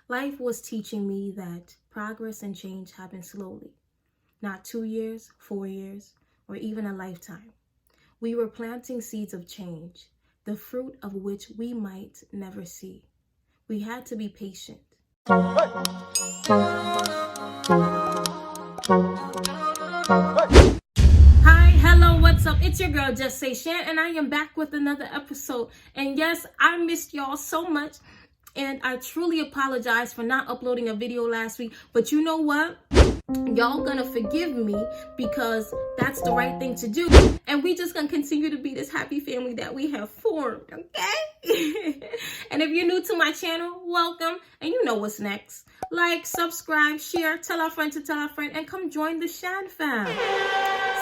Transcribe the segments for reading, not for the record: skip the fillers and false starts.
Life was teaching me that progress and change happen slowly, not 2 years, 4 years, or even a lifetime. We were planting seeds of change, the fruit of which we might never see. We had to be patient. Hi, hello, what's up? It's your girl, Just Say Shan, and I am back with another episode. And yes, I missed y'all so much, and I truly apologize for not uploading a video last week. But you know what? Y'all gonna forgive me because that's the right thing to do. And we just gonna continue to be this happy family that we have formed, okay? And if you're new to my channel, welcome. And you know what's next. Like, subscribe, share, tell our friend to tell our friend, and come join the Shan Fam.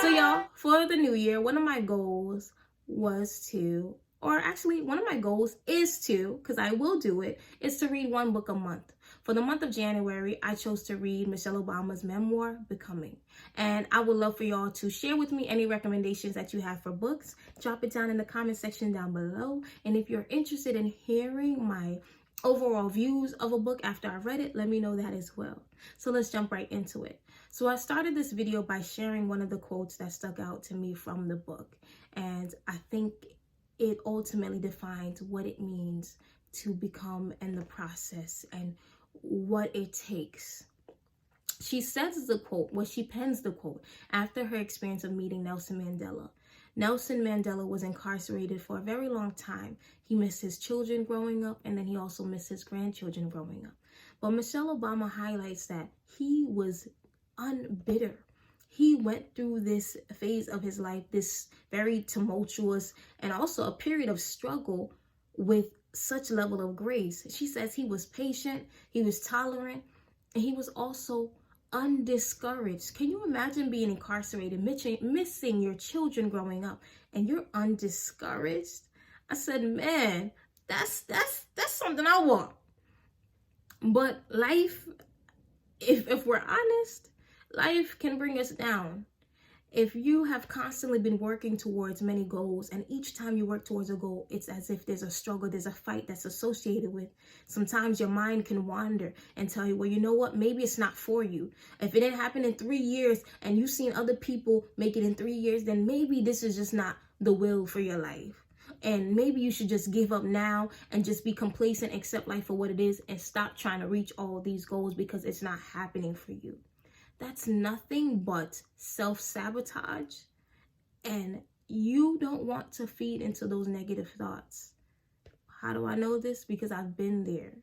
So y'all, for the new year, one of my goals was to, or actually one of my goals is to, because I will do it, is to read one book a month. For the month of January, I chose to read Michelle Obama's memoir, Becoming. And I would love for y'all to share with me any recommendations that you have for books. Drop it down in the comment section down below. And if you're interested in hearing my overall views of a book after I read it, let me know that as well. So let's jump right into it. So I started this video by sharing one of the quotes that stuck out to me from the book. And I think it ultimately defines what it means to become in the process and what it takes. She says the quote, well, she pens the quote after her experience of meeting Nelson Mandela. Nelson Mandela was incarcerated for a very long time. He missed his children growing up, and then he also missed his grandchildren growing up. But Michelle Obama highlights that he was unbitter. He went through this phase of his life, this very tumultuous and also a period of struggle with such level of grace. She says he was patient, he was tolerant, and he was also undiscouraged. Can you imagine being incarcerated, missing your children growing up, and you're undiscouraged? I said, man, that's something I want. But life, if we're honest, life can bring us down. If you have constantly been working towards many goals, and each time you work towards a goal, it's as if there's a struggle, there's a fight that's associated with. Sometimes your mind can wander and tell you, well, you know what? Maybe it's not for you. If it didn't happen in 3 years and you've seen other people make it in 3 years, then maybe this is just not the will for your life. And maybe you should just give up now and just be complacent, accept life for what it is, and stop trying to reach all these goals because it's not happening for you. That's nothing but self-sabotage, and you don't want to feed into those negative thoughts. How do I know this? Because I've been there.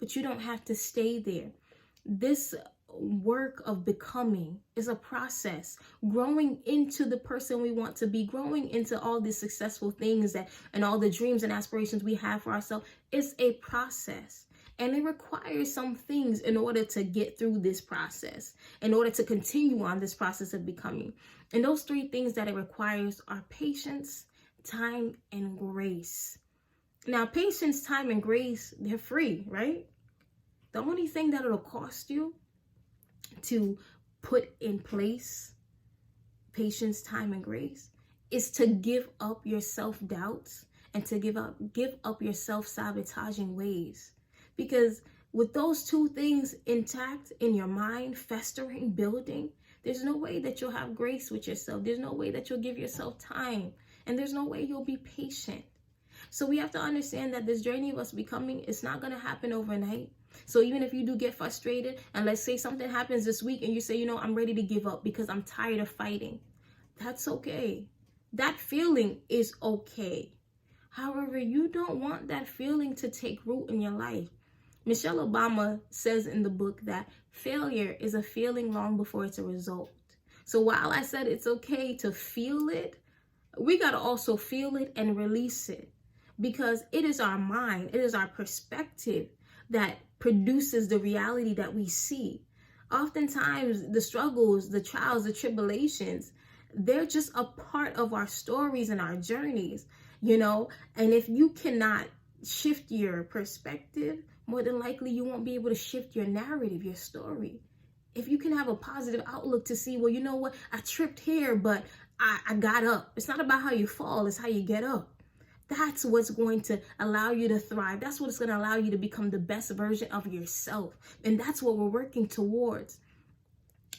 But you don't have to stay there. This work of becoming is a process, growing into the person we want to be, growing into all these successful things that and all the dreams and aspirations we have for ourselves. It's a process. And it requires some things in order to get through this process, in order to continue on this process of becoming. And those 3 things that it requires are patience, time, and grace. Now, patience, time, and grace, they're free, right? The only thing that it'll cost you to put in place patience, time, and grace is to give up your self-doubts and to give up your self-sabotaging ways. Because with those 2 things intact in your mind, festering, building, there's no way that you'll have grace with yourself. There's no way that you'll give yourself time. And there's no way you'll be patient. So we have to understand that this journey of us becoming, it's not going to happen overnight. So even if you do get frustrated, and let's say something happens this week and you say, you know, I'm ready to give up because I'm tired of fighting. That's okay. That feeling is okay. However, you don't want that feeling to take root in your life. Michelle Obama says in the book that failure is a feeling long before it's a result. So while I said it's okay to feel it, we got to also feel it and release it, because it is our mind, it is our perspective that produces the reality that we see. Oftentimes, the struggles, the trials, the tribulations, they're just a part of our stories and our journeys, you know, and if you cannot shift your perspective, more than likely you won't be able to shift your narrative, your story. If you can have a positive outlook to see, well, you know what, I tripped here, but I got up. It's not about how you fall, it's how you get up. That's what's going to allow you to thrive. That's what's going to allow you to become the best version of yourself. And that's what we're working towards.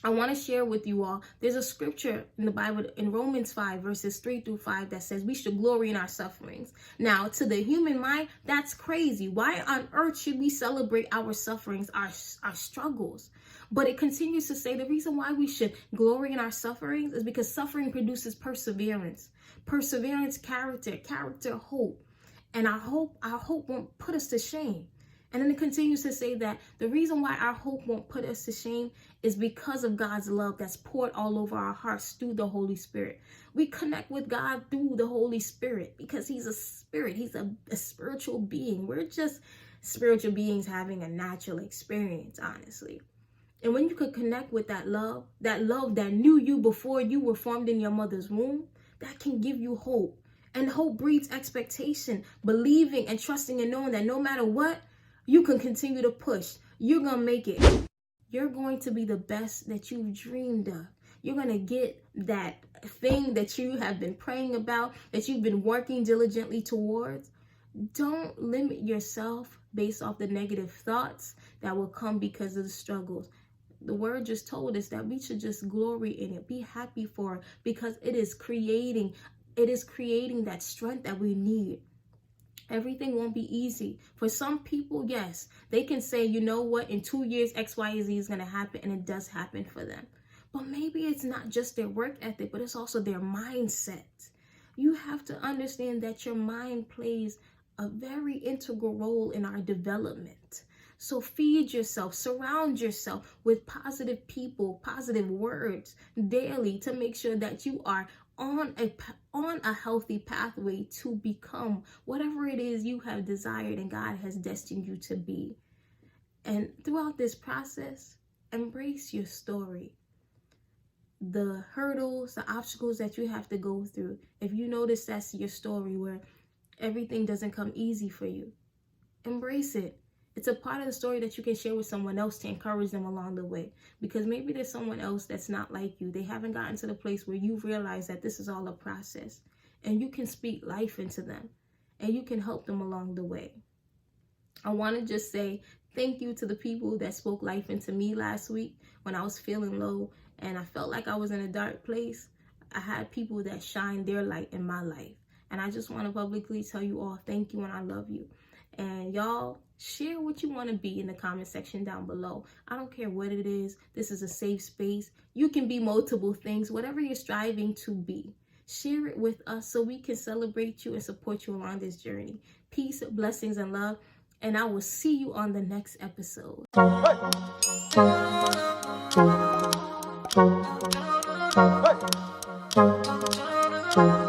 I want to share with you all, there's a scripture in the Bible in Romans 5 verses 3-5 that says we should glory in our sufferings. Now, to the human mind, that's crazy. Why on earth should we celebrate our sufferings, our struggles? But it continues to say the reason why we should glory in our sufferings is because suffering produces perseverance. Perseverance, character, hope. And our hope won't put us to shame. And then it continues to say that the reason why our hope won't put us to shame is because of God's love that's poured all over our hearts through the Holy Spirit. We connect with God through the Holy Spirit because he's a spirit. He's a spiritual being. We're just spiritual beings having a natural experience, honestly. And when you could connect with that love that knew you before you were formed in your mother's womb, that can give you hope. And hope breeds expectation, believing and trusting and knowing that no matter what, you can continue to push. You're going to make it. You're going to be the best that you've dreamed of. You're going to get that thing that you have been praying about, that you've been working diligently towards. Don't limit yourself based off the negative thoughts that will come because of the struggles. The word just told us that we should just glory in it, be happy for it, because it is creating that strength that we need. Everything won't be easy. For some people, yes, they can say, you know what, in 2 years, X, Y, Z is going to happen, and it does happen for them. But maybe it's not just their work ethic, but it's also their mindset. You have to understand that your mind plays a very integral role in our development. So feed yourself, surround yourself with positive people, positive words daily to make sure that you are on a healthy pathway to become whatever it is you have desired and God has destined you to be. And throughout this process, embrace your story. The hurdles, the obstacles that you have to go through. If you notice that's your story where everything doesn't come easy for you, embrace it. It's a part of the story that you can share with someone else to encourage them along the way. Because maybe there's someone else that's not like you. They haven't gotten to the place where you realize that this is all a process. And you can speak life into them. And you can help them along the way. I want to just say thank you to the people that spoke life into me last week when I was feeling low and I felt like I was in a dark place. I had people that shined their light in my life. And I just want to publicly tell you all thank you and I love you. And y'all, share what you want to be in the comment section down below. I don't care what it is. This is a safe space. You can be multiple things, whatever you're striving to be. Share it with us so we can celebrate you and support you along this journey. Peace, blessings, and love. And I will see you on the next episode. Hey.